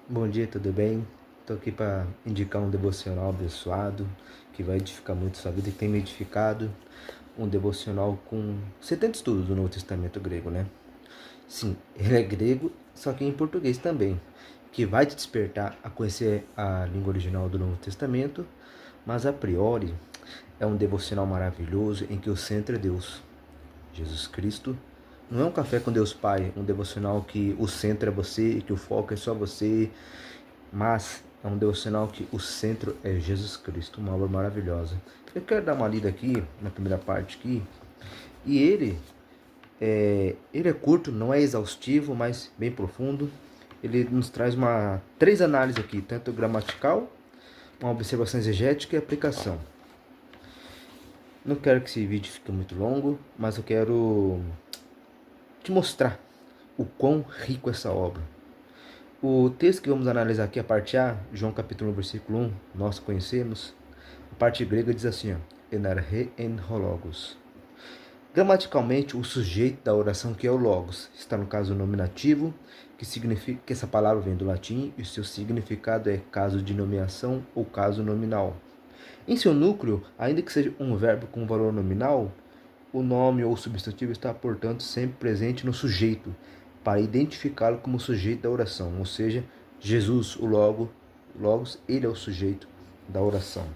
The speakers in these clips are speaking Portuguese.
Bom dia, tudo bem? Estou aqui para indicar um devocional abençoado que vai edificar muito sua vida, que tem me edificado. Um devocional com 70 estudos do Novo Testamento grego, né? Sim, ele é grego, só que em português também, que vai te despertar a conhecer a língua original do Novo Testamento, mas a priori é um devocional maravilhoso em que o centro é Deus, Jesus Cristo. Não é um café com Deus Pai, um devocional que o centro é você, que o foco é só você, mas é um devocional que o centro é Jesus Cristo, uma obra maravilhosa. Eu quero dar uma lida aqui, na primeira parte aqui, e ele é curto, não é exaustivo, mas bem profundo. Ele nos traz três análises aqui, tanto gramatical, uma observação exegética e aplicação. Não quero que esse vídeo fique muito longo, mas eu quero te mostrar o quão rico é essa obra. O texto que vamos analisar aqui, a parte A, João capítulo 1, versículo 1, nós conhecemos. A parte grega diz assim, ó, enarhe en logos. Gramaticalmente, o sujeito da oração, que é o logos, está no caso nominativo, que significa que essa palavra vem do latim e o seu significado é caso de nomeação ou caso nominal. Em seu núcleo, ainda que seja um verbo com valor nominal, o nome ou substantivo está, portanto, sempre presente no sujeito, para identificá-lo como sujeito da oração, ou seja, Jesus, o Logos, ele é o sujeito da oração.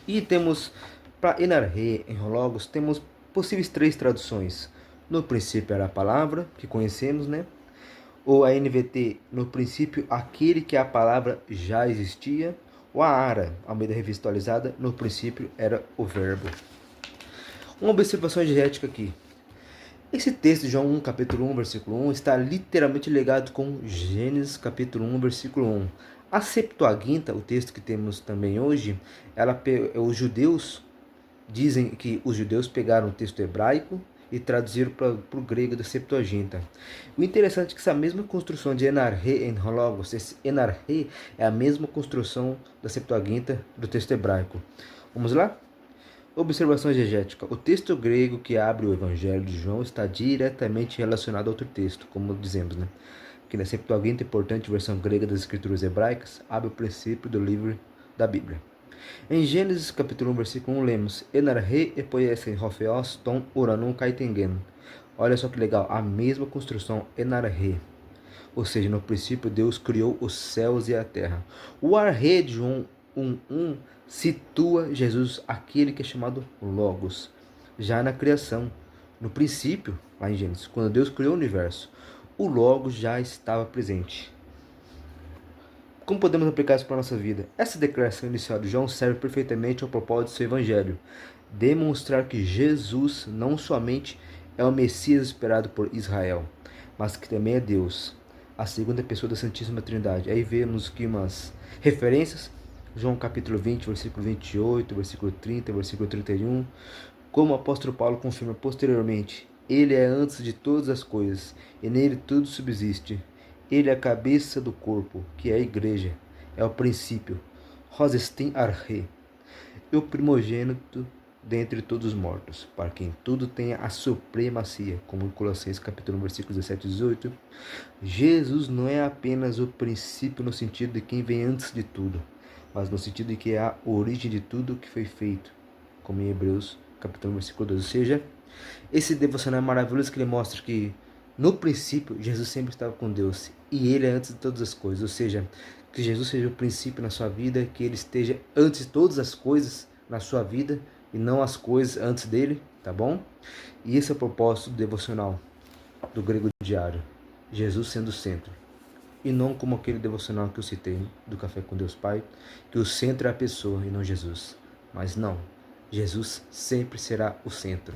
E temos, para enarhe, em Logos, temos possíveis três traduções. No princípio era a palavra, que conhecemos, né? Ou a NVT, no princípio aquele que a palavra já existia. Ou a ARA, a Almeida Revista Atualizada, no princípio era o verbo. Uma observação diegética aqui. Esse texto de João 1, capítulo 1, versículo 1, está literalmente ligado com Gênesis, capítulo 1, versículo 1. A Septuaginta, o texto que temos também hoje, os judeus dizem que os judeus pegaram o texto hebraico e traduziram para o grego da Septuaginta. O interessante é que essa mesma construção de enarhe em logos, esse enarhe é a mesma construção da Septuaginta do texto hebraico. Vamos lá? Observação exegética. O texto grego que abre o Evangelho de João está diretamente relacionado a outro texto, como dizemos, né? Que na Septuaginta, importante versão grega das escrituras hebraicas, abre o princípio do livro da Bíblia. Em Gênesis capítulo 1, versículo 1, lemos enarhe epoiesen hofeos ton uranum kaitengen. Olha só que legal, a mesma construção enarhe. Ou seja, no princípio Deus criou os céus e a terra. O arhe de João 1:1 situa Jesus, aquele que é chamado Logos, já na criação. No princípio, lá em Gênesis, quando Deus criou o universo, o Logos já estava presente. Como podemos aplicar isso para a nossa vida? Essa declaração inicial de João serve perfeitamente ao propósito do seu evangelho. Demonstrar que Jesus não somente é o Messias esperado por Israel, mas que também é Deus, a segunda pessoa da Santíssima Trindade. Aí vemos que umas referências, João capítulo 20, versículo 28, versículo 30, versículo 31, como o apóstolo Paulo confirma posteriormente, ele é antes de todas as coisas, e nele tudo subsiste. Ele é a cabeça do corpo, que é a igreja, é o princípio, Rosestin Arche, e o primogênito dentre todos os mortos, para quem tudo tenha a supremacia, como em Colossenses capítulo 1, versículos 17 e 18. Jesus não é apenas o princípio no sentido de quem vem antes de tudo, mas no sentido de que é a origem de tudo que foi feito, como em Hebreus capítulo 1, versículo 12. Ou seja, esse devocional é maravilhoso, que ele mostra que no princípio Jesus sempre estava com Deus e ele é antes de todas as coisas. Ou seja, que Jesus seja o princípio na sua vida, que ele esteja antes de todas as coisas na sua vida e não as coisas antes dele, tá bom? E esse é o propósito do devocional do grego diário, Jesus sendo o centro. E não como aquele devocional que eu citei, do Café com Deus Pai, que o centro é a pessoa e não Jesus. Mas não, Jesus sempre será o centro.